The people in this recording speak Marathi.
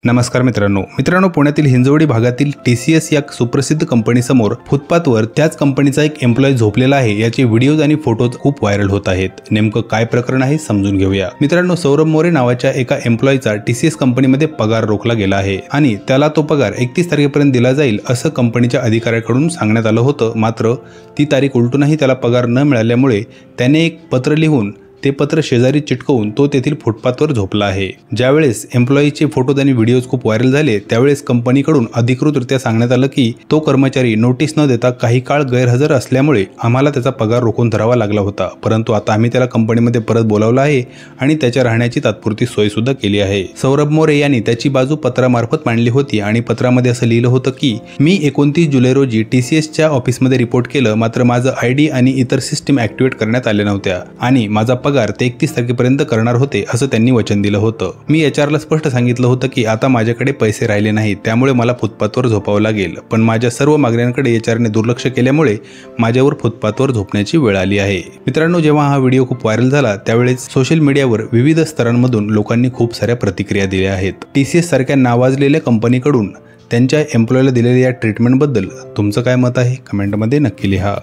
नमस्कार मित्रांनो पुण्यातील हिंजवडी भागातील TCS या सुप्रसिद्ध कंपनीसमोर फुटपाथवर त्याच कंपनीचा एक एम्प्लॉई झोपलेला आहे याचे व्हिडिओज आणि फोटोज खूप व्हायरल होत आहेत। नेमकं काय प्रकरण आहे समजून घेऊया। मित्रांनो, सौरभ मोरे नावाच्या एका एम्प्लॉईचा TCS कंपनीमध्ये पगार रोखला गेला आहे आणि त्याला तो पगार 31 तारखेपर्यंत दिला जाईल असं कंपनीच्या अधिकाऱ्याकडून सांगण्यात आलं होतं। मात्र ती तारीख उलटूनही त्याला पगार न मिळाल्यामुळे त्याने एक पत्र लिहून ते पत्र शेजारी चिटकवून तो तेथील फुटपाथवर झोपला आहे। ज्यावेळेस एम्प्लॉईचे फोटोज आणि व्हिडिओज खूप व्हायरल झाले त्यावेळेस कंपनीकडून अधिकृतरित्या सांगण्यात आलं की तो कर्मचारी नोटीस न देता काही काळ गैरहजर असल्यामुळे आम्हाला त्याचा पगार रोखून धरावा लागला होता, परंतु आता आम्ही त्याला कंपनीमध्ये परत बोलावलं आहे आणि त्याच्या राहण्याची तात्पुरती सोय सुद्धा केली आहे। सौरभ मोरे यांनी त्याची बाजू पत्रामार्फत मांडली होती आणि पत्रामध्ये असं लिहिलं होतं की मी 29 जुलै रोजी TCSच्या ऑफिसमध्ये रिपोर्ट केलं, मात्र माझं ID आणि इतर सिस्टीम ऍक्टिव्हेट करण्यात आल्या नव्हत्या आणि माझा पगार ते 31 तारखेपर्यंत करणार होते असं त्यांनी वचन दिलं होतं। मी HRला स्पष्ट सांगितलं होतं की आता माझ्याकडे पैसे राहिले नाहीत, त्यामुळे मला फुटपाथवर झोपावं लागेल, पण माझ्या सर्व मागण्यांकडे HRने दुर्लक्ष केल्यामुळे माझ्यावर फुटपाथवर झोपण्याची वेळ आली आहे। मित्रांनो, जेव्हा हा व्हिडिओ खूप व्हायरल झाला त्यावेळेस सोशल मीडियावर विविध स्तरांमधून लोकांनी खूप साऱ्या प्रतिक्रिया दिल्या आहेत। TCS सारख्या नावाजलेल्या कंपनीकडून त्यांच्या एम्प्लॉईला दिलेल्या या ट्रीटमेंटबद्दल तुमचं काय मत आहे कमेंटमध्ये नक्की लिहा।